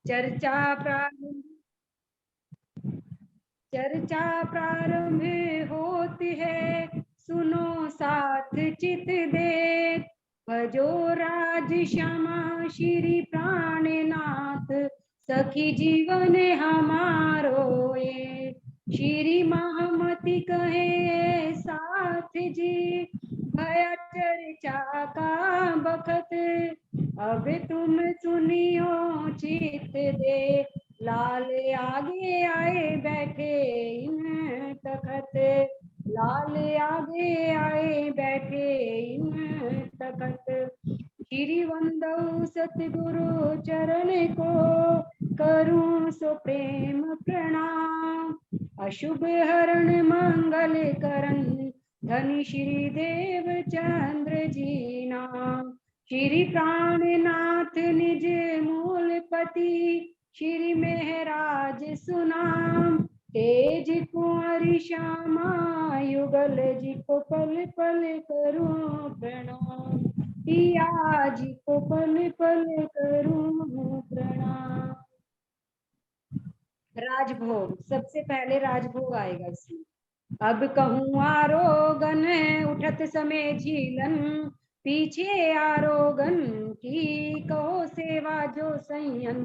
चर्चा प्रारंभ चर्चा प्रारंभ होती है, सुनो साथ चित दे। भजो राज श्यामा श्री प्राणनाथ, सखी जीवन हमारो ये। श्री महामति कहे साथ जी, भया चर्चा का बखत। अब तुम सुनियो चित दे, लाल आगे आए बैठे इन तखत। लाल आगे आए बैठे इन तखत। श्री वंदौ सतगुरु चरण को, करूं सो प्रेम प्रणाम। अशुभ हरण मंगल करण, धनी श्री देव चंद्र जी नाम। श्री प्राणनाथ निज मूलपति, श्री मेहराज सुनाम। तेज कुंवरी श्यामा युगल जी को पल पल करूं प्रणाम। पिया जी को पल पल करूं प्रणाम। राजभोग, सबसे पहले राजभोग आएगा इसमें। अब कहूँ आरोगन, उठत समय झीलन। पीछे आरोगन की कहो सेवा जो संयन।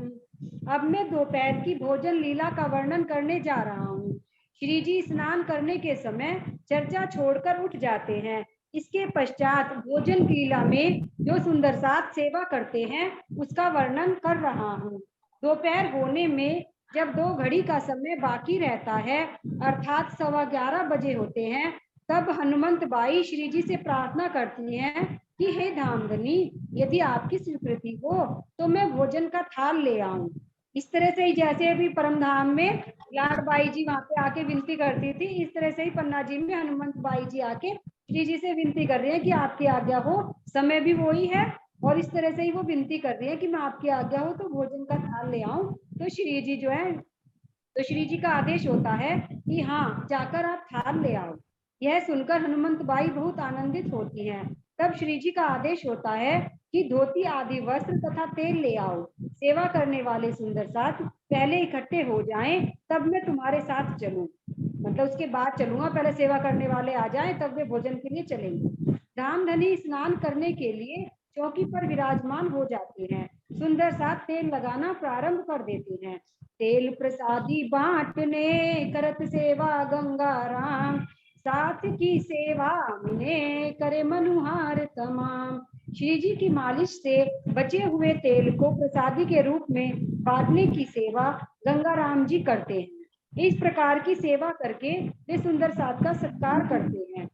अब मैं दोपहर की भोजन लीला का वर्णन करने जा रहा हूँ। श्री जी स्नान करने के समय चर्चा छोड़कर उठ जाते हैं। इसके पश्चात भोजन लीला में जो सुंदर साथ सेवा करते हैं उसका वर्णन कर रहा हूँ। दोपहर होने में जब 2 घड़ी का समय बाकी रहता है, अर्थात 11:15 बजे होते हैं, तब हनुमंत बाई श्री जी से प्रार्थना करती हैं कि हे धामधनी, यदि आपकी स्वीकृति हो तो मैं भोजन का थाल ले आऊं। इस तरह से ही जैसे अभी परमधाम में लाड बाई जी वहां पे आके विनती करती थी, इस तरह से ही पन्ना जी में हनुमंत बाई जी आके श्री जी से विनती कर रहे हैं कि आपकी आज्ञा हो। समय भी वही है और इस तरह से ही वो विनती कर रही है कि मैं आपकी आज्ञा हो तो भोजन का थाल ले आऊं। तो श्री जी जो है, तो श्री जी का आदेश होता है कि हाँ, जाकर आप थाल ले आओ। यह सुनकर हनुमंत बाई बहुत आनंदित होती हैं। तब श्री जी का आदेश होता है कि धोती आदि वस्त्र तथा तेल ले आओ। सेवा करने वाले सुंदर साथ पहले इकट्ठे हो जाएं, तब मैं तुम्हारे साथ चलूं। मतलब उसके बाद चलूंगा, पहले सेवा करने वाले आ जाएं तब वे भोजन के लिए चलेंगे। धामधनी स्नान करने के लिए चौकी पर विराजमान हो जाते हैं। सुंदर साथ तेल लगाना प्रारंभ कर देते हैं। तेल प्रसादी बांटने करत सेवा गंगा राम, साथ की सेवा मिने करे मनुहार तमाम। श्री जी की मालिश से बचे हुए तेल को प्रसादी के रूप में बांटने की सेवा गंगा राम जी करते हैं। इस प्रकार की सेवा करके वे सुंदर साथ का सत्कार करते हैं।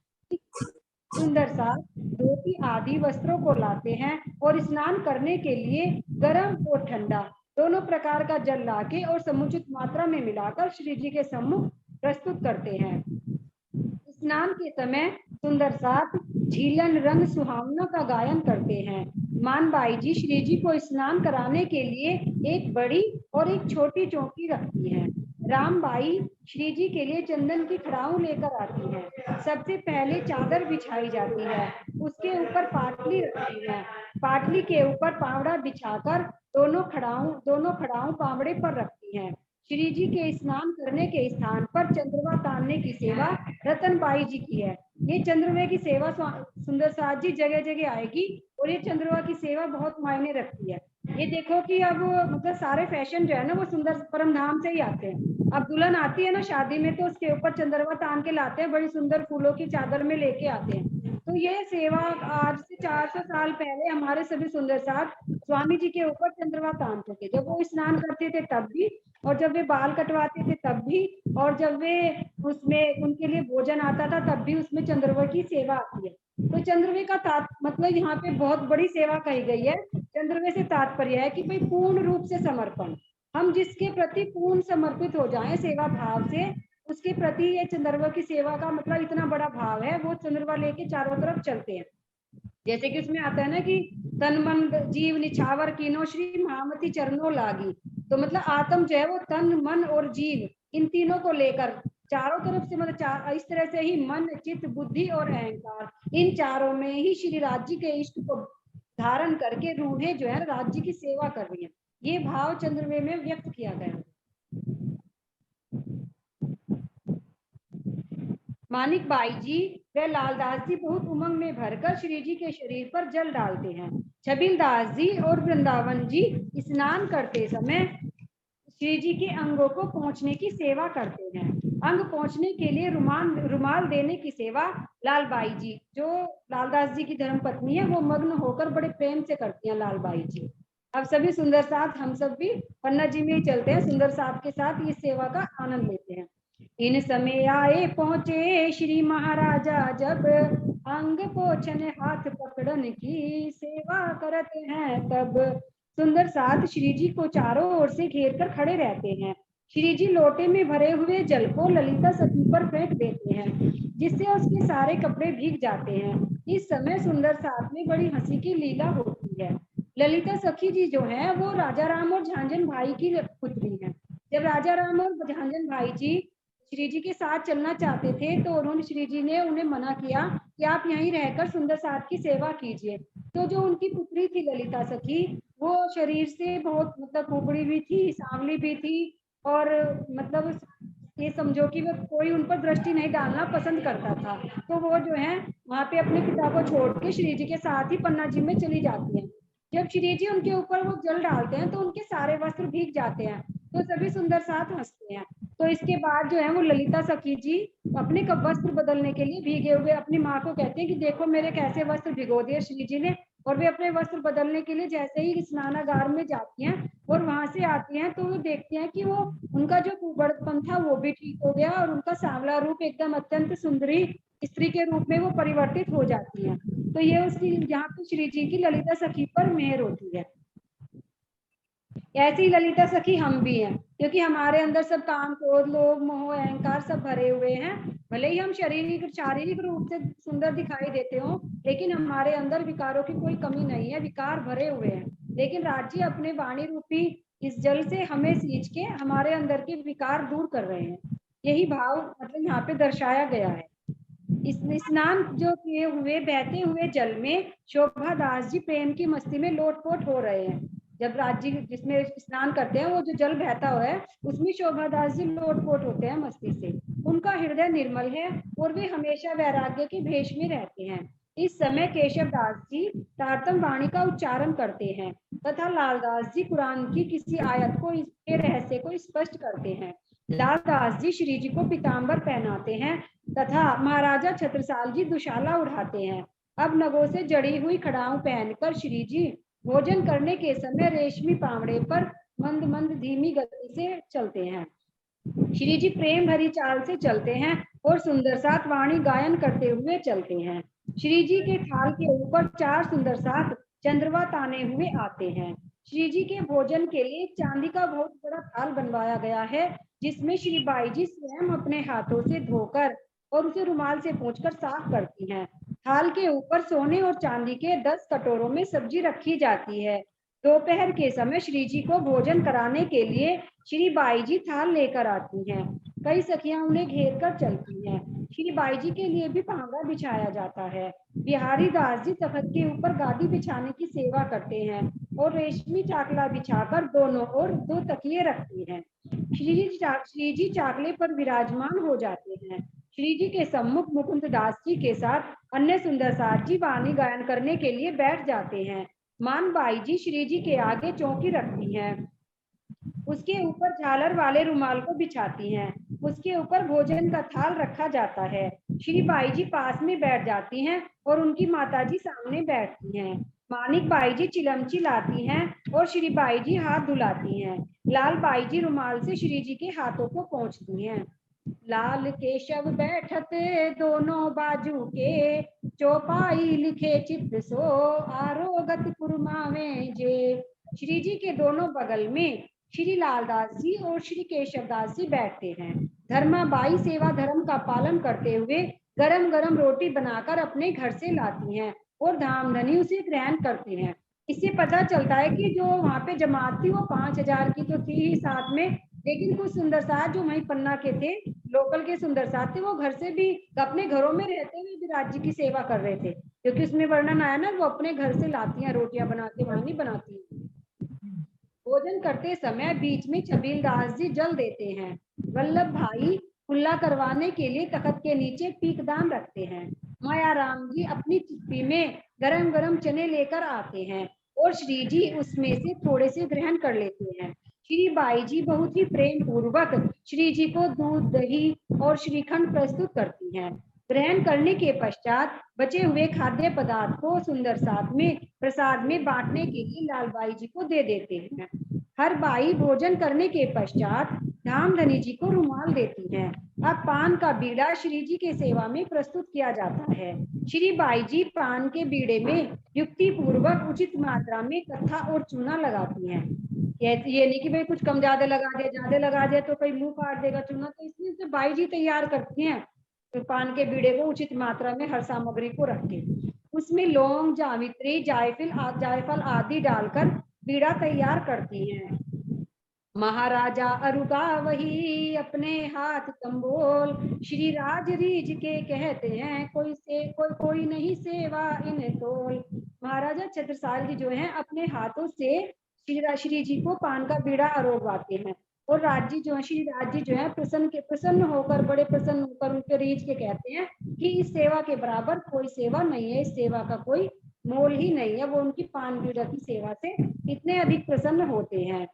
सुंदर साथ धोती आदि वस्त्रों को लाते हैं और स्नान करने के लिए गर्म और ठंडा दोनों प्रकार का जल लाके और समुचित मात्रा में मिलाकर श्री जी के सम्मुख प्रस्तुत करते हैं। स्नान के समय सुंदर साथ झीलन रंग सुहावना का गायन करते हैं। मानबाई जी श्री जी को स्नान कराने के लिए एक बड़ी और एक छोटी चौकी रखती हैं। रामबाई श्री जी के लिए चंदन की खड़ाऊ लेकर आती हैं। सबसे पहले चादर बिछाई जाती है, उसके ऊपर पाटली रखती है। पाटली के ऊपर पावड़ा बिछाकर दोनों खड़ाऊ पावड़े पर रखती हैं। श्री जी के स्नान करने के स्थान पर चंद्रवा तानने की सेवा रतनबाई जी की है। ये चंद्रवे की सेवा सुंदर साथ जी जगह जगह आएगी और ये चंद्रवा की सेवा बहुत मायने रखती है। ये देखो कि अब मतलब सारे फैशन जो है ना वो सुंदर परमधाम से ही आते हैं। अब दुल्हन आती है ना शादी में तो उसके ऊपर चंद्रवा तान के लाते हैं, बड़ी सुंदर फूलों की चादर में लेके आते हैं। तो ये सेवा आज से 400 साल पहले हमारे सभी सुंदर साथ स्वामी जी के ऊपर चंद्रवा तानते थे, जब वो स्नान करते थे तब भी, और जब वे बाल कटवाते थे तब भी, और जब वे उसमें उनके लिए भोजन आता था तब भी उसमें चंद्रवा की सेवा आती है। तो चंद्रवे का मतलब यहाँ पे बहुत बड़ी सेवा कही गई है। चंद्रवे से तात्पर्य है कि भाई पूर्ण रूप से समर्पण, हम जिसके प्रति पूर्ण समर्पित हो जाएं सेवा भाव से, उसके प्रति ये चंद्रवा की सेवा का मतलब इतना बड़ा भाव है। वो चंद्रवा लेके चारों तरफ चलते हैं। जैसे कि उसमें आता है ना कि तन मन जीव निछावर कीनो श्री महामती चरणों लागी। तो मतलब आत्म जो है वो तन मन और जीव इन तीनों को लेकर चारों तरफ से, मतलब इस तरह से ही मन चित्त बुद्धि और अहंकार, इन चारों में ही श्री राज्य के इष्ट को धारण करके रूढ़े जो है राज्य की सेवा कर रही है। ये भाव चंद्रवे में व्यक्त किया गया। मानिक बाई जी व लालदास जी बहुत उमंग में भरकर श्री जी के शरीर पर जल डालते हैं। छबीलदास जी और वृंदावन जी स्नान करते समय श्री जी के अंगों को पहुंचने की सेवा करते हैं। अंग पहुंचने के लिए रुमाल देने की सेवा लालबाई जी, जो लालदास जी की धर्म पत्नी है, वो मग्न होकर बड़े प्रेम से करती हैं लालबाई जी। अब सभी सुंदर साथ हम सब भी पन्ना जी में ही चलते हैं, सुंदर साथ के साथ इस सेवा का आनंद लेते हैं। इन समय आए पहुंचे श्री महाराजा, जब अंग पोछन हाथ पकड़न की सेवा करते हैं तब। सुंदर साथ श्री जी को चारों ओर से घेर कर खड़े रहते हैं। श्री जी लोटे में भरे हुए जल को ललिता सखी पर फेंक देते हैं, जिससे उसके सारे कपड़े भीग जाते हैं। इस समय सुंदर साथ में बड़ी हंसी की लीला होती है। ललिता सखी जी जो है वो राजा राम और झांझन भाई की पुत्री है। जब राजा राम और झांझन भाई जी श्री जी के साथ चलना चाहते थे तो उन्होंने श्री जी ने उन्हें मना किया कि आप यहीं रहकर सुंदर साथ की सेवा कीजिए। तो जो उनकी पुत्री थी ललिता सखी, वो शरीर से बहुत मतलब कुबड़ी भी थी, सांवली भी थी, और मतलब ये समझो कि वो कोई उन पर दृष्टि नहीं डालना पसंद करता था। तो वो जो है वहां पे अपने पिता को छोड़ के श्री जी के साथ ही पन्ना जी में चली जाती है। जब श्री जी उनके ऊपर वो जल डालते हैं तो उनके सारे वस्त्र भीग जाते हैं। तो सभी सुंदर साथ हंसते हैं। तो इसके बाद जो है वो ललिता सखी जी अपने वस्त्र बदलने के लिए भीगे हुए अपनी माँ को कहते हैं कि देखो मेरे कैसे वस्त्र भिगो दिए श्री जी ने। और वे अपने वस्त्र बदलने के लिए जैसे ही स्नानागार में जाती हैं और वहां से आती हैं तो वो देखते हैं कि वो उनका जो कुबड़पन था वो भी ठीक हो गया और उनका सांवला रूप एकदम अत्यंत सुंदरी स्त्री के रूप में वो परिवर्तित हो जाती है। तो ये उसकी यहाँ पे श्री जी की ललिता सखी पर मेहर होती है। ऐसी ललिता सखी हम भी हैं, क्योंकि हमारे अंदर सब काम क्रोध लोभ मोह अहंकार सब भरे हुए हैं। भले ही हम शारीरिक रूप से सुंदर दिखाई देते हो, लेकिन हमारे अंदर विकारों की कोई कमी नहीं है, विकार भरे हुए हैं। लेकिन राज्य अपने वाणी रूपी इस जल से हमें सींच के हमारे अंदर के विकार दूर कर रहे हैं। यही भाव मतलब यहाँ पे दर्शाया गया है। स्नान जो किए हुए बहते हुए जल में शोभा दास जी प्रेम की मस्ती में लोटपोट हो रहे हैं। जब राज जी जिसमें स्नान करते हैं वो जो जल बहता हुआ है उसमें शोभा दास जी लोटपोट होते हैं मस्ती से। उनका हृदय निर्मल है और वे हमेशा वैराग्य के भेष में रहते हैं। इस समय केशव दास जी तारतम वाणी का उच्चारण करते हैं तथा लालदास जी कुरान की किसी आयत को इसके रहस्य को स्पष्ट करते हैं। लालदास जी श्री जी को पीताम्बर पहनाते हैं तथा महाराजा छत्रसाल जी दुशाला उठाते हैं। अब नगों से जड़ी हुई खड़ाऊ पहनकर श्री जी भोजन करने के समय रेशमी पावड़े पर मंद मंद धीमी गति से चलते हैं। श्री जी प्रेम भरी चाल से चलते हैं और सुंदर साथ वाणी गायन करते हुए चलते हैं। श्री जी के थाल के ऊपर 4 सुंदर साथ चंद्रवा ताने हुए आते हैं। श्री जी के भोजन के लिए चांदी का बहुत बड़ा थाल बनवाया गया है, जिसमें श्री बाई जी स्वयं अपने हाथों से धोकर और उसे रुमाल से पोंछकर साफ करती हैं। थाल के ऊपर सोने और चांदी के 10 कटोरों में सब्जी रखी जाती है। दोपहर के समय श्री जी को भोजन कराने के लिए श्री बाई जी थाल लेकर आती हैं। कई सखियां उन्हें घेर कर चलती हैं। श्री बाई जी के लिए भी पांगा बिछाया जाता है। बिहारी दास जी तख्त के ऊपर गादी बिछाने की सेवा करते हैं और रेशमी चाकला बिछाकर दोनों ओर 2 तकिए रखती हैं। श्री जी चाकले पर विराजमान हो जाते हैं। श्री जी के सम्मुख मुकुंद दास जी के साथ अन्य सुंदर साथ जी वाणी गायन करने के लिए बैठ जाते हैं। मान बाई जी श्री जी के आगे चौकी रखती हैं, उसके ऊपर झालर वाले रुमाल को बिछाती हैं, उसके ऊपर भोजन का थाल रखा जाता है। श्री बाई जी पास में बैठ जाती हैं और उनकी माता जी सामने बैठती हैं। मानिक बाई जी चिलमची लाती हैं और श्री बाई जी हाथ धुलाती हैं। लाल बाई जी रुमाल से श्री जी के हाथों को पोंछती हैं। लाल केशव बैठत दोनों बाजू के, चौपाई लिखे चित्त सो आरोगत कुरमावे जे। श्री जी के दोनों बगल में श्री लालदास जी और श्री केशव दास जी बैठते हैं। धर्माबाई सेवा धर्म का पालन करते हुए गरम गरम रोटी बनाकर अपने घर से लाती हैं और धामधनी उसे ग्रहण करते हैं। इससे पता चलता है कि जो वहां पे जमात थी वो 5000 की तो थी ही साथ में, लेकिन कुछ सुंदर साथ जो वहीं पन्ना के थे, लोकल के सुंदर साथ थे, वो घर से भी अपने घरों में रहते हुए भी राज्य की सेवा कर रहे थे, क्योंकि उसमें वर्णन आया ना वो अपने घर से लाती हैं रोटियां बना के, वहां नहीं बनाती। भोजन करते समय बीच में छबीलदास जी जल देते हैं। वल्लभ भाई कुल्ला करवाने के लिए तख्त के नीचे पीकदान रखते हैं। माया राम जी अपनी चिप्पी में गरम गरम चने लेकर आते हैं और श्री जी उसमें से थोड़े से ग्रहण कर लेते हैं। श्री बाई जी बहुत ही प्रेम पूर्वक श्री जी को दूध, दही और श्रीखंड प्रस्तुत करती हैं। ग्रहण करने के पश्चात बचे हुए खाद्य पदार्थ को सुंदर साथ में प्रसाद में बांटने के लिए लालबाई जी को दे देते हैं। हर बाई भोजन करने के पश्चात धामधनी जी को रुमाल देती हैं। अब पान का बीड़ा श्री जी के सेवा में प्रस्तुत किया जाता है। श्री बाई जी पान के बीड़े में युक्ति पूर्वक उचित मात्रा में कत्था और चूना लगाती हैं। ये नहीं कि भाई कुछ कम ज्यादा लगा दिया, ज्यादा लगा दिया तो कोई मुंह फाड़ देगा चूना, तो इसलिए तो बाई जी तैयार करती हैं। तो पान के बीड़े को उचित मात्रा में हर सामग्री को रख के उसमें लौंग, जावित्री, जायफल आदि डालकर बीड़ा तैयार करती हैं। महाराजा अरुगा वही अपने हाथ तंबोल, श्री राज रीझ के कहते हैं कोई नहीं सेवा इन तोल। महाराजा छत्रसाल जी जो हैं अपने हाथों से श्री जी को पान का बीड़ा आरोगवाते हैं और राज जी जो है श्री राज जी जो है प्रसन्न होकर बड़े प्रसन्न होकर उनके रीझ के कहते हैं कि इस सेवा के बराबर कोई सेवा नहीं है, इस सेवा का कोई मोल ही नहीं है। वो उनकी पान बीड़ा की सेवा से इतने अधिक प्रसन्न होते हैं।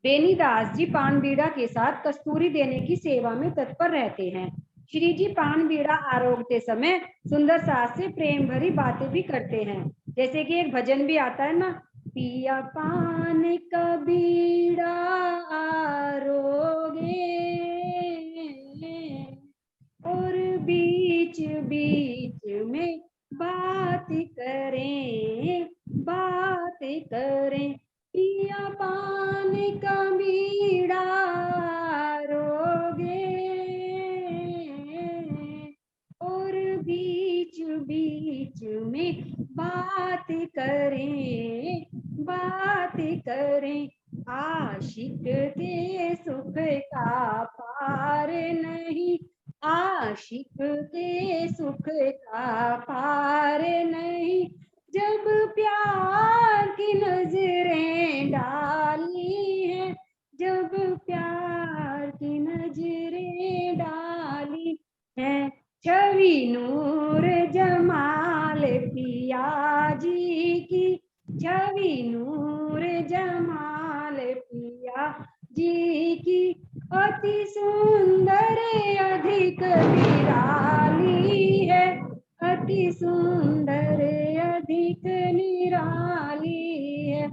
बेनीदास जी पान बीड़ा के साथ कस्तूरी देने की सेवा में तत्पर रहते हैं। श्री जी पान बीड़ा आरोगते समय सुंदर सास से प्रेम भरी बातें भी करते हैं। जैसे कि एक भजन भी आता है ना, पिया पान का बीड़ा आरोगे और बीच बीच में बात करें पिया पान का बीड़ा आरोगे और बीच बीच में बात करें। आशिक के सुख का पार नहीं, आशिक के सुख का पार नहीं, जब प्यार की नजरें डाली है, जब प्यार की नजरें डाली है। छवि नूर जमाल पिया जी की, छवि नूर जमाल पिया जी की, अति सुंदर अधिक निराली है, अति सुंदर अधिक निराली है।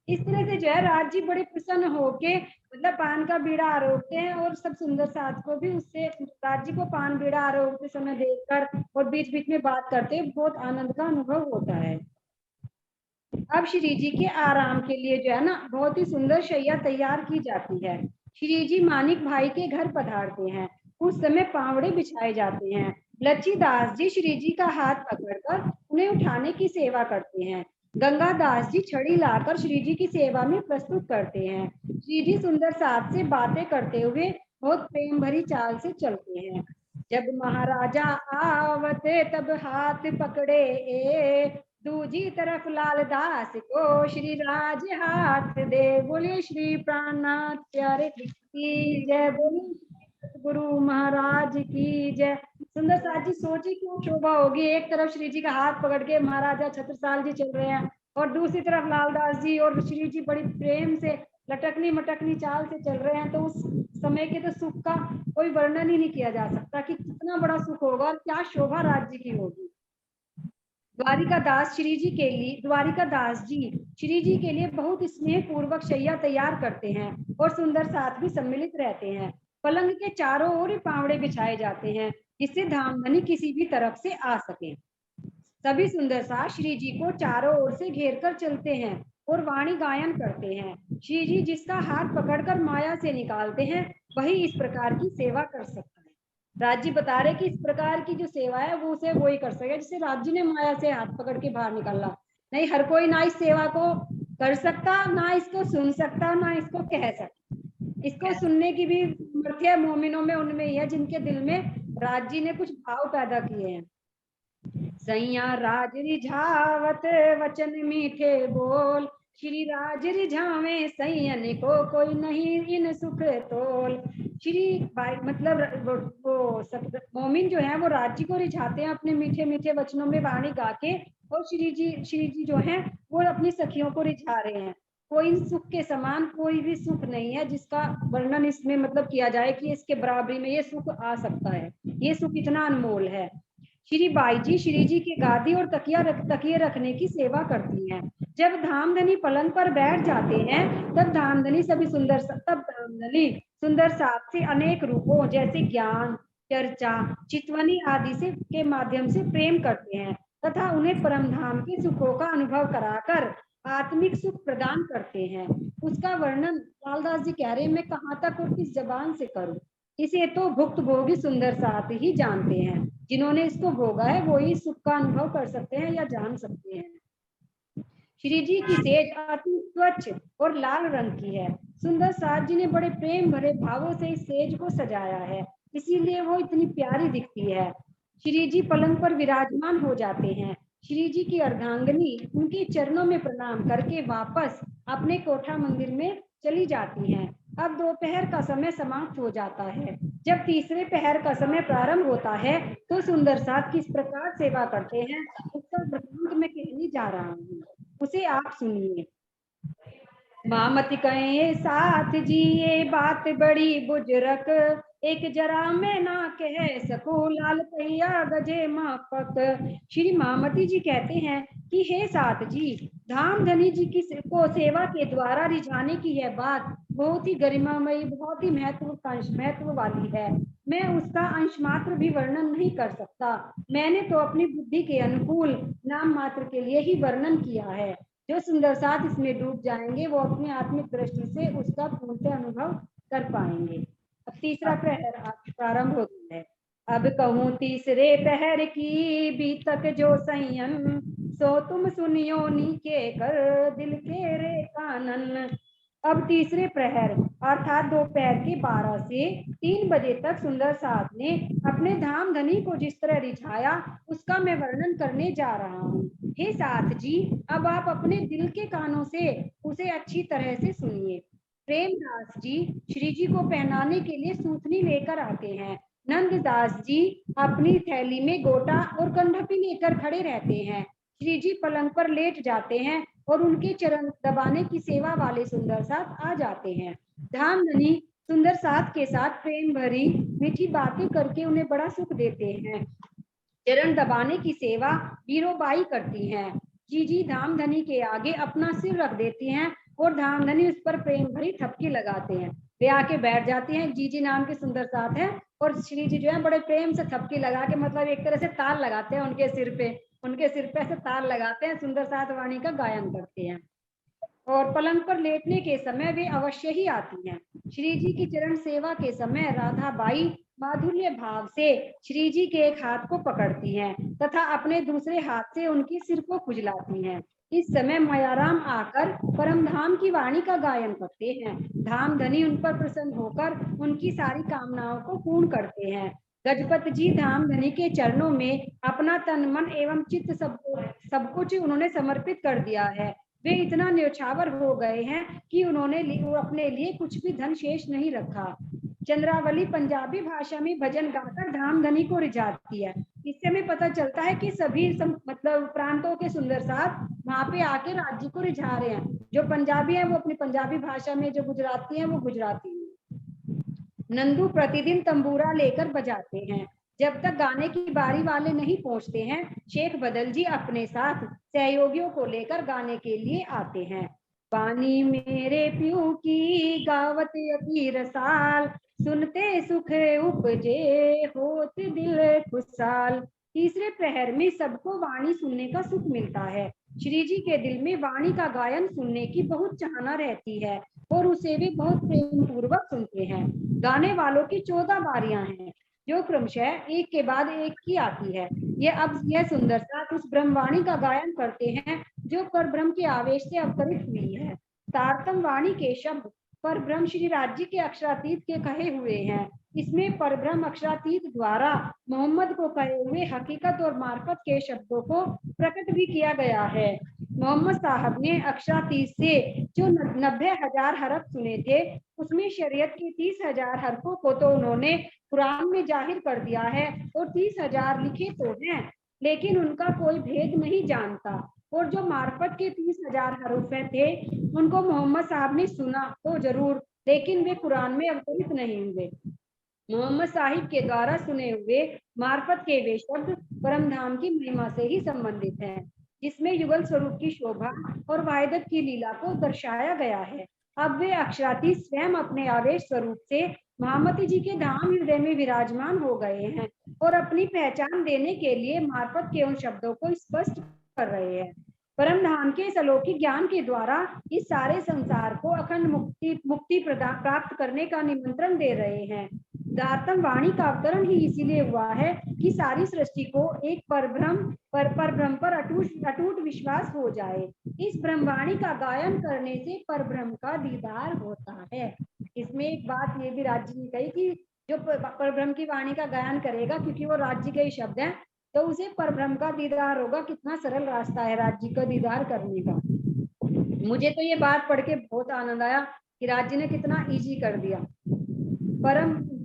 इस तरह से जो है राज जी बड़े प्रसन्न होके मतलब पान का बीड़ा आरोगते हैं और सब सुंदर साथ को भी उससे राज जी को पान बीड़ा आरोगते समय देखकर और बीच बीच में बात करते बहुत आनंद का अनुभव होता है। अब श्री जी के आराम के लिए जो है ना बहुत ही सुंदर शैया तैयार की जाती है। श्री जी मानिक भाई के घर पधारते हैं। उस समय पावड़े बिछाए जाते हैं। लच्छीदास जी श्री जी का हाथ पकड़कर उन्हें उठाने की सेवा करते हैं। गंगादास जी छड़ी लाकर श्री जी की सेवा में प्रस्तुत करते हैं। श्री जी सुंदर साथ से बातें करते हुए बहुत प्रेम भरी चाल से चलते हैं। जब महाराजा आवते तब हाथ पकड़े, दूजी तरफ लालदास को श्री राज हाथ दे। बोले श्री प्राणनाथ प्यारे की जय, बोले गुरु महाराज की जय। सुंदर साथ जी सोची क्यों शोभा होगी, एक तरफ श्री जी का हाथ पकड़ के महाराजा छत्रसाल जी चल रहे हैं और दूसरी तरफ लालदास जी और श्री जी बड़ी प्रेम से लटकनी मटकनी चाल से चल रहे हैं। तो उस समय के तो सुख का कोई वर्णन ही नहीं किया जा सकता कि कितना बड़ा सुख होगा और क्या शोभा राज्य की होगी। द्वारिकादास जी श्री जी के लिए बहुत स्नेह पूर्वक शैया तैयार करते हैं और सुंदर साथ भी सम्मिलित रहते हैं। पलंग के चारों ओर पावड़े बिछाए जाते हैं जिससे धामधनी किसी भी तरफ से आ सके। सभी सुंदर साथ श्री जी को चारों ओर से घेर कर चलते हैं और वाणी गायन करते हैं। श्री जी जिसका हाथ पकड़कर माया से निकालते हैं वही इस प्रकार की सेवा कर सकता है। राज्य बता रहे कि इस प्रकार की जो सेवा है वो उसे वही कर सके जिसे राज्य ने माया से हाथ पकड़ के बाहर निकाला। नहीं हर कोई ना इस सेवा को कर सकता, ना इसको सुन सकता, ना इसको कह सकता। इसको सुनने की भी सामर्थ्य मोमिनों में उनमें ही है जिनके दिल में राज्य ने कुछ भाव पैदा किए हैं। सैया राज रिझावत वचन मीठे बोल, श्री राज रिझावे सैयन को कोई नहीं इन सुख तोल। श्री मतलब वो मोमिन जो है वो राज्य को रिझाते हैं अपने मीठे मीठे वचनों में वाणी गा के, और श्री जी जो है वो अपनी सखियों को रिझा रहे हैं। कोई सुख के समान कोई भी सुख नहीं है जिसका वर्णन इसमें मतलब किया जाए कि इसके बराबरी में ये सुख आ सकता है। ये सुख इतना अनमोल है। श्री बाई जी के गादी और तकिए रखने की सेवा करती हैं। जब धामधनी पलंग पर बैठ जाते हैं तब धामधनी सुंदर साथ से अनेक रूपों जैसे ज्ञान, चर्चा, चितवनी आदि से के माध्यम से प्रेम करते हैं तथा उन्हें परम धाम के सुखों का अनुभव कराकर आत्मिक सुख प्रदान करते हैं। उसका वर्णन लालदास जी कह रहे हैं, मैं कहाँ तक और किस जबान से करूं। इसे तो भुक्त भोगी सुंदर साथ ही जानते हैं। जिन्होंने इसको भोगा है वो ही सुख का अनुभव कर सकते हैं या जान सकते हैं। श्री जी की सेज अति स्वच्छ और लाल रंग की है। सुंदर साथ जी ने बड़े प्रेम भरे भावों से इस सेज को सजाया है, इसीलिए वो इतनी प्यारी दिखती है। श्री जी पलंग पर विराजमान हो जाते हैं। श्री जी की अर्धांगिनी उनके चरणों में प्रणाम करके वापस अपने कोठा मंदिर में चली जाती हैं। अब दोपहर का समय समाप्त हो जाता है। जब तीसरे पहर का समय प्रारंभ होता है तो सुंदर साथ किस प्रकार सेवा करते हैं उसका वृत्तांत मैं कहने जा रहा हूँ, उसे आप सुनिए। मामती कहे साथ जी ये बात बड़ी बुजुर्ग, एक जरा मैं ना कह सकूं लाल पहिया गजे मापक। श्री मामती जी कहते हैं कि हे साथ जी, धामधनी जी की को सेवा के द्वारा रिझाने की यह बात बहुत ही गरिमामयी, बहुत ही महत्व वाली है। मैं उसका अंश मात्र भी वर्णन नहीं कर सकता। मैंने तो अपनी बुद्धि के अनुकूल नाम मात्र के लिए ही वर्णन किया है। जो सुंदर साथ इसमें डूब जाएंगे वो अपनी आत्मिक दृष्टि से उसका पूर्णतः अनुभव कर पाएंगे। अब तीसरा प्रहर प्रारंभ होता है। अब कहूँ तीसरे पहर की बीतक जो संयम, सो तुम सुनियो नीके कर दिल के रे कानन। अब तीसरे प्रहर अर्थात दोपहर के 12 से 3 बजे तक सुंदर साथ ने अपने धामधनी को जिस तरह रिझाया उसका मैं वर्णन करने जा रहा हूँ। हे साथ जी, अब आप अपने दिल के कानों से उसे अच्छी तरह से सुनिए। प्रेमदास जी श्री जी को पहनाने के लिए सूथनी लेकर आते हैं। नंददास जी अपनी थैली में गोटा और गंढपी लेकर खड़े रहते हैं। श्री जी पलंग पर लेट जाते हैं और उनके चरण दबाने की सेवा वाले सुंदर साथ आ जाते हैं। धामधनी सुंदर साथ के साथ प्रेम भरी मीठी बातें करके उन्हें बड़ा सुख देते हैं। चरण दबाने की सेवा वीरोबाई करती हैं। जीजी धामधनी के आगे अपना सिर रख देती हैं और धामधनी उस पर प्रेम भरी थपकी लगाते हैं। वे आके बैठ जाती हैं। जीजी नाम के सुंदर साथ है और श्री जी जो है बड़े प्रेम से थपकी लगा के मतलब एक तरह से ताल लगाते हैं उनके सिर पे ऐसे ताल लगाते हैं, सुंदर साथ वाणी का गायन करते हैं। और पलंग पर लेटने के समय वे अवश्य ही आती हैं। श्री जी की चरण सेवा के समय राधाबाई माधुर्य भाव से श्री जी के एक हाथ को पकड़ती हैं तथा अपने दूसरे हाथ से उनकी सिर को खुजलाती हैं। इस समय मायाराम आकर परमधाम की वाणी का गायन करते हैं। धामधनी उन पर प्रसन्न होकर उनकी सारी कामनाओं को पूर्ण करते हैं। गजपत जी धामधनी के चरणों में अपना तन मन एवं चित्त सब कुछ उन्होंने समर्पित कर दिया है। वे इतना न्यौछावर हो गए हैं कि उन्होंने अपने लिए कुछ भी धन शेष नहीं रखा। चंद्रावली पंजाबी भाषा में भजन गाकर धामधनी को रिझाती है। इससे हमें पता चलता है कि सभी मतलब प्रांतों के सुंदर साथ वहां पे आके राज्य को रिझा रहे हैं। जो पंजाबी है वो अपनी पंजाबी भाषा में, जो गुजराती है वो गुजराती में। नंदू प्रतिदिन तंबूरा लेकर बजाते हैं। जब तक गाने की बारी वाले नहीं पहुंचते हैं शेख बदल जी अपने साथ सहयोगियों को लेकर गाने के लिए आते हैं। पानी मेरे प्यू की गावत अति रसाल, सुनते सुख उपजे होत दिल खुशहाल। तीसरे प्रहर में सबको वाणी सुनने का सुख मिलता है। श्री जी के दिल में वाणी का गायन सुनने की बहुत चाहना रहती है और उसे भी बहुत प्रेम पूर्वक सुनते हैं। गाने वालों की 14 बारियां हैं जो क्रमशः एक के बाद एक की आती है। यह सुंदर साथ उस ब्रह्मवाणी का गायन करते हैं जो पर ब्रह्म के आवेश से अवतरित हुई है। तारतम वाणी के शब्द पर ब्रह्म श्री राज्य के अक्षरातीत के कहे हुए हैं। इसमें परब्रह्म अक्षरातीत द्वारा मोहम्मद को कहे हुए हकीकत और मार्फत के शब्दों को प्रकट भी किया गया है। मोहम्मद साहब ने अक्षरातीत से जो 90,000 हरफ सुने थे, उसमें शरीयत के 30,000 हरफों को तो उन्होंने कुरान में जाहिर कर दिया है और 30,000 लिखे तो हैं, लेकिन उनका कोई भेद नहीं जानता। और जो मार्फत के 30,000 हरूफ थे, उनको मोहम्मद साहब ने सुना तो जरूर, लेकिन वे कुरान में अवतरित नहीं हुए। मोहम्मद साहिब के द्वारा सुने हुए मार्फत के वे शब्द परमधाम की महिमा से ही संबंधित हैं, जिसमें युगल स्वरूप की शोभा और वाहिदत की लीला को दर्शाया गया है। अब वे अक्षराती स्वयं अपने आवेश स्वरूप से महामती जी के धाम हृदय में विराजमान हो गए हैं और अपनी पहचान देने के लिए मार्फत के उन शब्दों को स्पष्ट कर रहे हैं। परम धाम के इस अलौकिक ज्ञान के द्वारा इस सारे संसार को अखंड मुक्ति प्राप्त करने का निमंत्रण दे रहे हैं। दातम वाणी का अवतरण ही इसीलिए हुआ है कि सारी सृष्टि को एक परब्रह्म पर अटूट विश्वास हो जाए। इस ब्रह्मवाणी का गायन करने से परब्रह्म का दीदार होता है। इसमें एक बात ये भी राज्य ने कही कि जो परब्रह्म की वाणी का गायन करेगा, क्योंकि वो राज्य के ही शब्द हैं, तो उसे परब्रह्म का दीदार होगा। कितना सरल रास्ता है राज्य का दीदार करने का। मुझे तो ये बात पढ़ के बहुत आनंद आया कि राज्य ने कितना इजी कर दिया।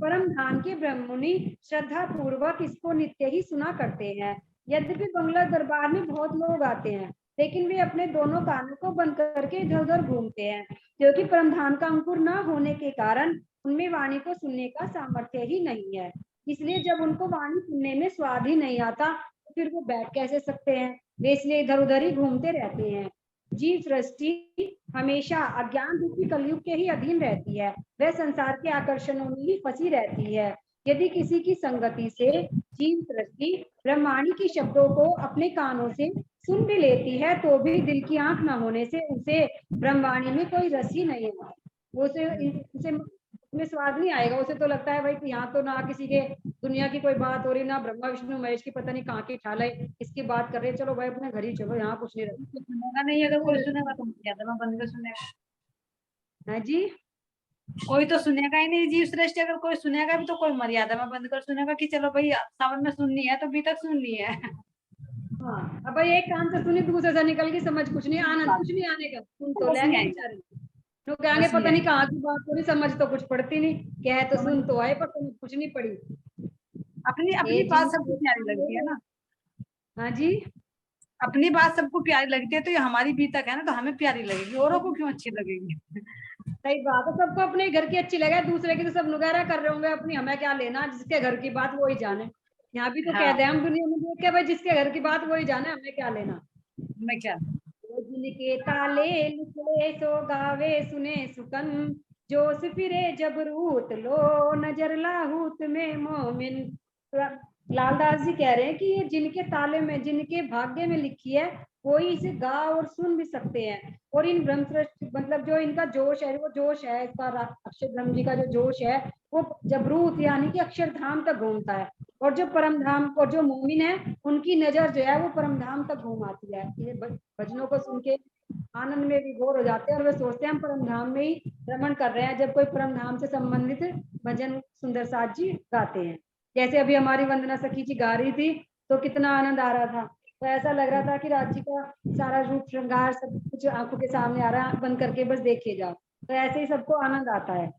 परम धाम के ब्रह्ममुनि श्रद्धा पूर्वक इसको नित्य ही सुना करते हैं। यद्यपि बंगला दरबार में बहुत लोग आते हैं, लेकिन वे अपने दोनों कानों को बंद करके इधर उधर घूमते हैं, क्योंकि परम धाम का अंकुर न होने के कारण उनमें वाणी को सुनने का सामर्थ्य ही नहीं है। इसलिए जब उनको वाणी सुनने में स्वाद ही नहीं आता, तो फिर वो बैठ कैसे सकते हैं। वे इसलिए इधर उधर ही घूमते रहते हैं। जीव सृष्टि हमेशा अज्ञान रूपी कलयुग के ही अधीन रहती है। वह संसार के आकर्षणों में ही फंसी रहती है। यदि किसी की संगति से जीव सृष्टि ब्रह्माणी के शब्दों को अपने कानों से सुन भी लेती है, तो भी दिल की आंख न होने से उसे ब्रह्मवाणी में कोई रस ही नहीं है। उसे में स्वाद नहीं आएगा। उसे तो लगता है भाई कि यहाँ तो ना किसी के दुनिया की कोई बात हो रही, ना ब्रह्मा विष्णु महेश की पता नहीं कहाँ की ठाल है, इसकी बात कर रहे हैं। चलो भाई अपने घर ही चलो, यहाँ कुछ नहीं रहता। सुनेगा नहीं, अगर कोई सुनेगा तो मर्यादा बंद कर सुनेगा। है जी, कोई तो सुनेगा ही नहीं जीव श्रेष्ठ। अगर कोई सुनेगा भी तो कोई मर्यादा में बंद कर सुनेगा कि चलो भाई सावन में सुननी है तो अभी तक सुननी है। हाँ, अब भाई एक कान से सुनी, दूसरे से निकल गई, समझ कुछ नहीं, आनंद कुछ नहीं आने का। सुन तो लेंगे बेचारे, तो कहेंगे पता नहीं कहाँ की बात हो रही, समझ तो कुछ पड़ती नहीं, क्या है तो सुन तो आए पर समझ कुछ नहीं पड़ी। अपनी अपनी बात सबको प्यारी लगती है ना। हाँ जी, अपनी बात सबको प्यारी लगती है, तो ये हमारी भी तक है ना, तो हमें प्यारी लगेगी, औरों को क्यों अच्छी लगेगी। सही बात है। सबको अपने घर की अच्छी लगे, दूसरे की तो सब नुगैरा कर रहे होंगे, अपनी हमें क्या लेना, जिसके घर की बात वो ही जाने। यहाँ भी तो हाँ। कह दे हम दुनिया में देख के, भाई जिसके घर की बात वो ही जाने, हमें क्या लेना। मैं क्या जिनके ताले लिखे सो गावे सुने सुकन, जोश फिरे जबरूत लो नजर लाहूत में मोमिन। लालदास जी कह रहे हैं कि ये जिनके ताले में, जिनके भाग्य में लिखी है, कोई इसे गा और सुन भी सकते हैं। और इन ब्रह्म सृष्टि मतलब जो इनका जोश है, वो जोश है इसका अक्षर ब्रह्म जी का जो जोश है, वो जबरूत यानी कि अक्षरधाम तक घूमता है। और जो परम धाम और जो मोमिन है, उनकी नजर जो है वो परम धाम तक घूम आती है। ये भजनों को सुन के आनंद में विभोर हो जाते हैं और वे सोचते हैं हम परम धाम में ही भ्रमण कर रहे हैं, जब कोई परम धाम से संबंधित भजन सुंदर साथ जी गाते हैं। जैसे अभी हमारी वंदना सखी जी गा रही थी, तो कितना आनंद आ रहा था। तो ऐसा लग रहा था कि राज्य का सारा रूप श्रृंगार सब कुछ आंखों के सामने आ रहा है, बंद करके बस देखे जाओ। तो ऐसे ही सबको आनंद आता है।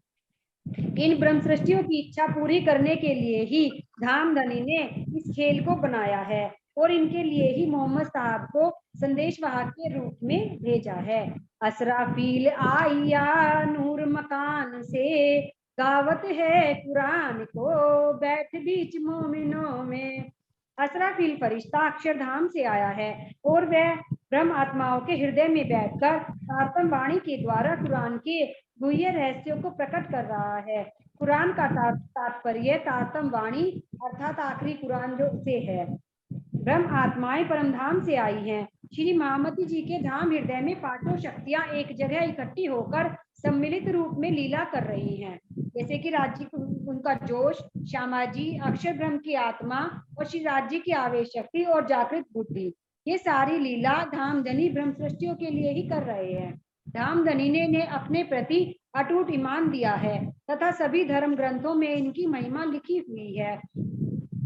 इन ब्रह्म सृष्टियों की इच्छा पूरी करने के लिए ही धामधनी ने इस खेल को बनाया है और इनके लिए ही मोहम्मद साहब को संदेशवाहक के रूप में भेजा है। असराफील आइया नूर मकान से, गावत है कुरान को बैठ बीच मोमिनों में। असराफील फरिश्ता अक्षरधाम से आया है और वह ब्रह्म आत्माओं के हृदय में बैठकर तारतम वाणी के द्वारा कुरान के गुह्य रहस्यों को प्रकट कर रहा है। कुरान का तात्पर्य तारतम वाणी अर्थात आखिरी कुरान जो से है। ब्रह्म आत्माएं परमधाम से आई हैं। श्री महामती जी के धाम हृदय में पांचों शक्तियां एक जगह इकट्ठी होकर सम्मिलित रूप में लीला कर रही हैं। जैसे कि राज्य उनका जोश, श्यामा जी अक्षर ब्रह्म की आत्मा और श्री राज्य की आवेश शक्ति और जागृत बुद्धि, ये सारी लीला धामधनी ब्रह्म सृष्टियों के लिए ही कर रहे हैं। धामधनी ने इन्हें अपने प्रति अटूट ईमान दिया है तथा सभी धर्म ग्रंथों में इनकी महिमा लिखी हुई है।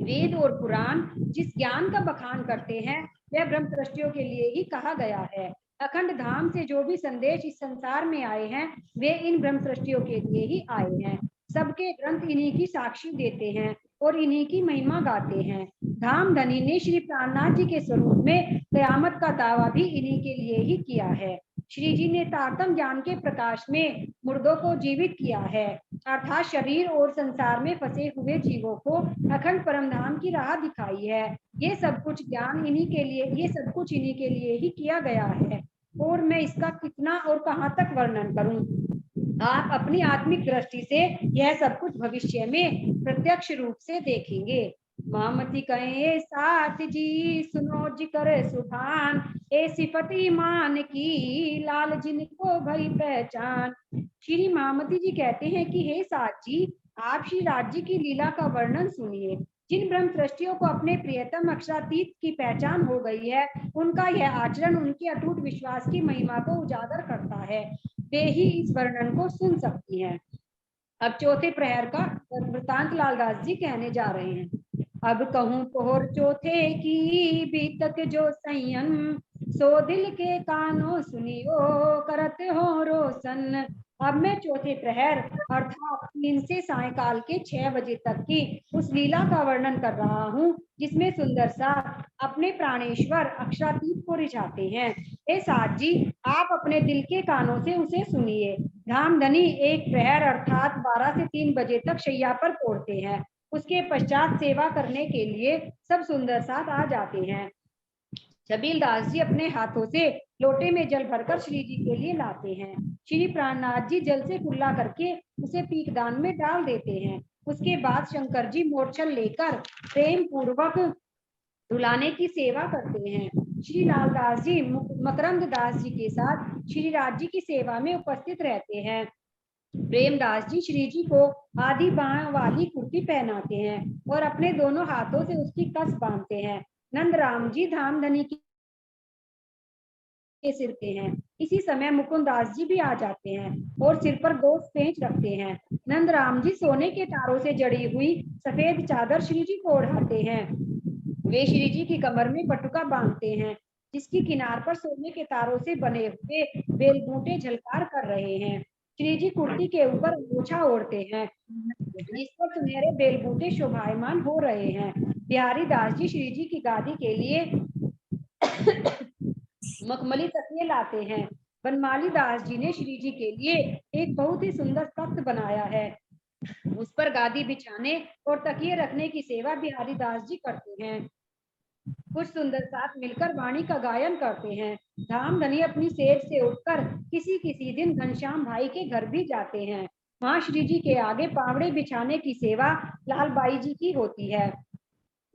वेद और पुराण जिस ज्ञान का बखान करते हैं, वह ब्रह्म दृष्टियों के लिए ही कहा गया है। अखंड धाम से जो भी संदेश इस संसार में आए हैं वे इन ब्रह्म दृष्टियों के लिए ही आए हैं। सबके ग्रंथ इन्हीं की साक्षी देते हैं और इन्हीं की महिमा गाते हैं। धामधनी ने श्री प्राणनाथ जी के स्वरूप में कयामत का दावा भी इन्हीं के लिए ही किया है। श्री जी ने तारतम ज्ञान के प्रकाश में मुर्दों को जीवित किया है, अर्थात शरीर और संसार में फंसे हुए जीवों को अखंड परम धाम की राह दिखाई है। ये सब कुछ इन्हीं के लिए ही किया गया है और मैं इसका कितना और कहाँ तक वर्णन करूं। आप अपनी आत्मिक दृष्टि से यह सब कुछ भविष्य में प्रत्यक्ष रूप से देखेंगे। मामती कहे साथ जी सुनो जी करे सुभान, ए सिफत ईमान की लाल जिनको भई पहचान। श्री मामती जी कहते हैं कि हे साथ जी, आप श्री राज जी की लीला का वर्णन सुनिए। जिन ब्रह्म दृष्टियों को अपने प्रियतम अक्षरातीत की पहचान हो गई है, उनका यह आचरण उनके अटूट विश्वास की महिमा को उजागर करता है। वे ही इस वर्णन को सुन सकती हैं। अब चौथे प्रहर का वृतांत लालदास जी कहने जा रहे हैं। अब कहूं पोहर चौथे की बीतक जो संयम, सो दिल के कानों सुनियो करत हो रोशन। अब मैं चौथे प्रहर अर्थात 3 से सायकाल के 6 बजे तक की उस लीला का वर्णन कर रहा हूँ जिसमें सुंदर सा अपने प्राणेश्वर अक्षरातीत को रिझाते हैं। हे साथ जी, आप अपने दिल के कानों से उसे सुनिए। धामधनी एक प्रहर अर्थात 12 से 3 बजे तक शैया पर पहुंचते हैं। उसके पश्चात सेवा करने के लिए सब सुंदर साथ आ जाते हैं। छबील दास जी अपने हाथों से लोटे में जल भरकर श्री जी के लिए लाते हैं। श्री प्राणनाथ जी जल से कुल्ला करके उसे पीकदान में डाल देते हैं। उसके बाद शंकर जी मोरछल लेकर प्रेम पूर्वक रुलाने की सेवा करते हैं। श्री लालदास जी मकरंद दास जी के साथ श्री राज जी की सेवा में उपस्थित रहते हैं। प्रेमदास जी श्री जी को आधी बाह वाली कुर्ती पहनाते हैं और अपने दोनों हाथों से उसकी कस बांधते हैं। नंद राम जी धामधनी के सिर पे हैं। इसी समय मुकुंद दास जी भी आ जाते हैं और सिर पर 2 पेंच रखते हैं। नंद राम जी सोने के तारों से जड़ी हुई सफेद चादर श्री जी को ओढ़ाते हैं। वे श्री जी की कमर में बटुका बांधते हैं जिसकी किनार पर सोने के तारों से बने हुए बेलबूटे झलकार कर रहे हैं। श्री जी कुर्ती के ऊपर अंगोछा ओढ़ते हैं जिस पर सुनहरे बेलबूटे शोभायमान हो रहे हैं। बिहारी दास जी श्री जी की गादी के लिए मखमली तकिए लाते हैं। बनमाली दास जी ने श्री जी के लिए एक बहुत ही सुंदर तख्त बनाया है। उस पर गादी बिछाने और तकिए रखने की सेवा बिहारी दास जी करते हैं। कुछ सुंदर साथ मिलकर वाणी का गायन करते हैं। धामधनी अपनी सेज से उठकर किसी किसी दिन घनश्याम भाई के घर भी जाते हैं। वहां श्री जी के आगे पावड़े बिछाने की सेवा लालबाई जी की होती है।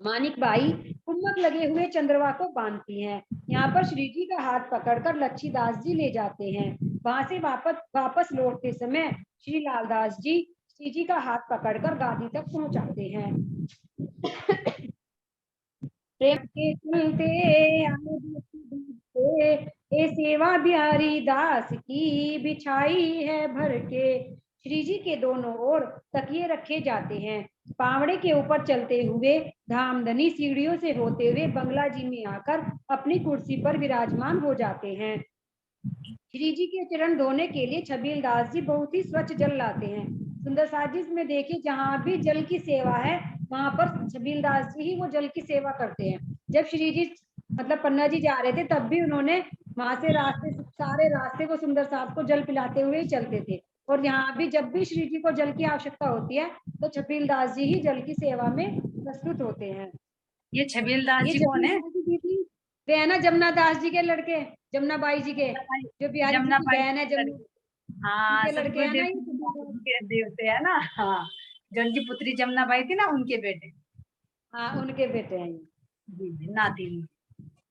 मानिक बाई कुम्मक लगे हुए चंद्रवा को बांधती हैं। यहाँ पर श्री जी का हाथ पकड़कर लच्छीदास जी ले जाते हैं। वहां से वापस लौटते समय श्री लालदास जी श्री जी का हाथ पकड़कर गादी तक पहुंचाते हैं। प्रेम के चलते ए सेवा बिहारी दास की बिछाई है भर के। श्री जी के दोनों ओर तकिए रखे जाते हैं। पावड़े के ऊपर चलते हुए धामधनी सीढ़ियों से होते हुए बंगला जी में आकर अपनी कुर्सी पर विराजमान हो जाते हैं। श्री जी के चरण धोने के लिए छबील दास जी बहुत ही स्वच्छ जल लाते हैं। सुंदर साजिश में देखिए जहां भी जल की सेवा है वहां पर छबील दास जी ही वो जल की सेवा करते हैं। जब श्री जी मतलब पन्ना जी जा रहे थे तब भी उन्होंने वहां से सारे रास्ते को सुंदर साहब को जल पिलाते हुए ही चलते थे। और यहाँ भी जब भी श्री जी को जल की आवश्यकता होती है तो छबील दास जी ही जल की सेवा में प्रस्तुत होते हैं। ये छबील दास जी कौन है? वे है ना जमुना दास जी के लड़के, जमुना बाई जी के, जो बिहारी जी की बहन है जमुना, हाँ, उनके लड़के है ना ये देवते है ना। हाँ, जो उनकी पुत्री जमुना बाई थी ना उनके बेटे। हाँ उनके बेटे हैं। जी नाती।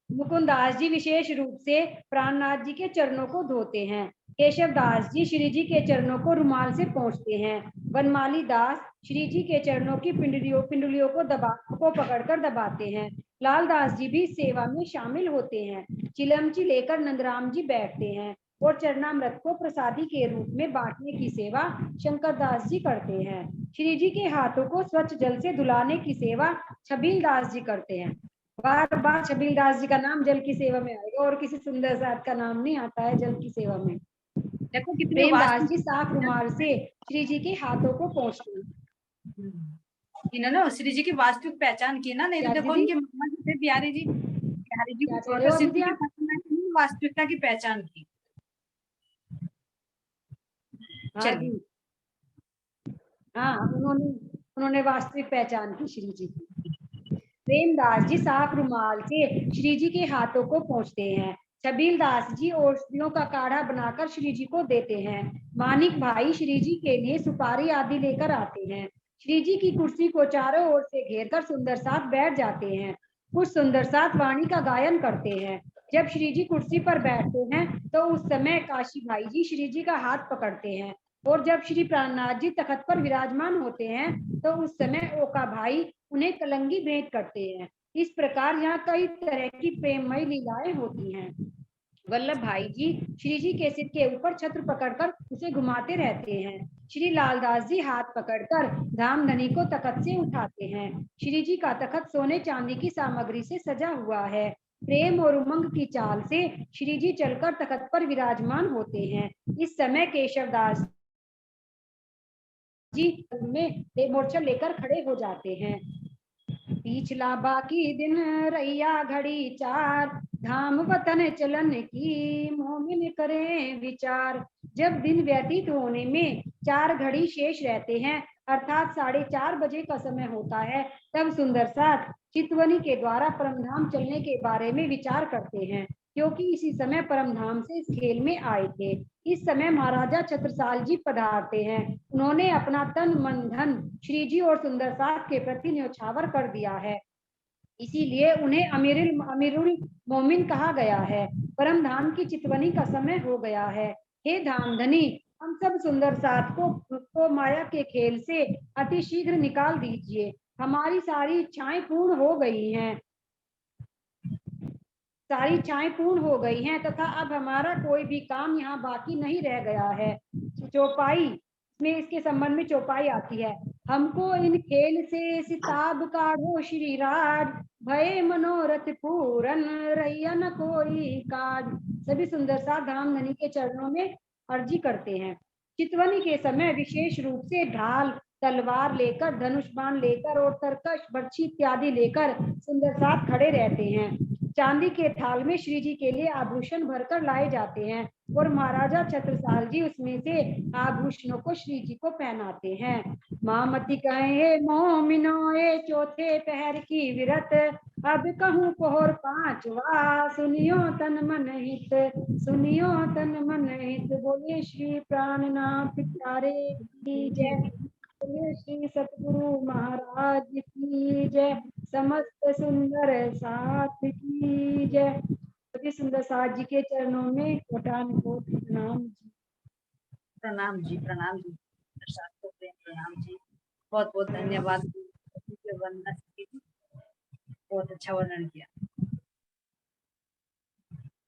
मुकुंद दास जी विशेष रूप से प्राणनाथ जी के चरणों को धोते हैं। केशव दास जी श्री जी के चरणों को रुमाल से पोंछते हैं। बनमाली दास श्री जी के चरणों की पिंडलियों को पकड़कर दबाते हैं। लाल दास जी भी सेवा में शामिल होते हैं। चिलमची लेकर नंदराम जी बैठते हैं और चरणामृत को प्रसादी के रूप में बांटने की सेवा शंकर दास जी करते हैं। श्री जी के हाथों को स्वच्छ जल से धुलाने की सेवा छबील दास जी करते हैं। बार बार छबीलदास जी का नाम जल की सेवा में आएगा और किसी सुंदर साथ का नाम नहीं आता है जल की सेवा में। देखो कितनी प्रेमदास वास्तु। जी साफ रुमाल से श्री जी के हाथों को पोंछते हैं। इन्होंने श्री जी की वास्तविक पहचान की ना, नहीं तो क्या देखो दीदी? उनके मम्मा जी थे बिहारी जी, बिहारी जी को क्या कह रहे छोड़कर हो श्री दीदी जी की आप? वास्तविकता की पहचान की। हाँ चलिए। जी, हाँ, उन्होंने उन्होंने वास्तविक पहचान की श्री जी की। प्रेमदास जी साफ रुमाल से श्री जी के हाथों को पोंछते हैं। छबीलदास जी औषधियों का काढ़ा बनाकर श्री जी को देते हैं। मानिक भाई श्री जी के लिए सुपारी आदि लेकर आते हैं। श्री जी की कुर्सी को चारों ओर से घेरकर सुंदर साथ बैठ जाते हैं। कुछ सुंदर साथ वाणी का गायन करते हैं। जब श्री जी कुर्सी पर बैठते हैं तो उस समय काशी भाई जी श्री जी का हाथ पकड़ते हैं और जब श्री प्राणनाथ जी तखत पर विराजमान होते हैं तो उस समय ओका भाई उन्हें कलंगी भेंट करते हैं। इस प्रकार यहाँ कई तरह की प्रेममय लीलाएं होती हैं। वल्लभ भाई जी श्री जी के सिर के ऊपर छत्र पकड़कर उसे घुमाते रहते हैं। श्री लालदास जी हाथ पकड़कर धामधनी को तखत से उठाते हैं। श्री जी का तखत सोने चांदी की सामग्री से सजा हुआ है। प्रेम और उमंग की चाल से श्री जी चलकर तखत पर विराजमान होते हैं। इस समय केशवदास जी में मोर्चा लेकर खड़े हो जाते हैं। पिछला बाकी दिन रैया घड़ी चार, धाम वतन चलन की मोमिन करें विचार। जब दिन व्यतीत होने में 4 घड़ी शेष रहते हैं अर्थात 4:30 का समय होता है, तब सुंदर साथ चितवनी के द्वारा परमधाम चलने के बारे में विचार करते हैं, क्योंकि इसी समय परमधाम से इस खेल में आए थे। इस समय महाराजा छत्रसाल जी पधारते हैं। उन्होंने अपना तन मन धन श्री जी और सुंदर साथ के प्रति न्यौछावर कर दिया है, इसीलिए उन्हें अमीरुल मोमिन कहा गया है। परम धाम की चितवनी का समय हो गया है। हे धामधनी, हम सब सुंदर साथ को माया के खेल से अति शीघ्र निकाल दीजिए। हमारी सारी इच्छाएं पूर्ण हो गई हैं, सारी इच्छाएं पूर्ण हो गई हैं तथा अब हमारा कोई भी काम यहाँ बाकी नहीं रह गया है। चौपाई में इसके संबंध में चौपाई आती है। हमको इन खेल से सिताब काढ़ो श्री राज, भय मनोरथ पूरन रैया न कोई काज। सभी सुंदर सा धामधनी के चरणों में अर्जी करते हैं। चितवनी के समय विशेष रूप से ढाल तलवार लेकर, धनुष बाण लेकर और तरकश बर्छी इत्यादि लेकर सुंदर साथ खड़े रहते हैं। चांदी के थाल में श्री जी के लिए आभूषण भरकर लाए जाते हैं और महाराजा छत्रसाल जी उसमें से आभूषणों को श्री जी को पहनाते हैं। मामती कहे मोमिनो ये चौथे पहर की विरत, अब कहूँ पोहर पांचवा सुनियो तन मन हित, सुनियो तन मन हित। बोले श्री प्राणनाथ प्यारे की जय, श्री सतगुरु महाराज की जय, समस्त सुंदर साथ की जय। सभी सुंदर साथ जी के चरणों में कोटान कोट प्रणाम जी। प्रणाम जी, प्रणाम जी, प्रणाम जी, बहुत बहुत धन्यवाद। बहुत अच्छा वर्णन किया।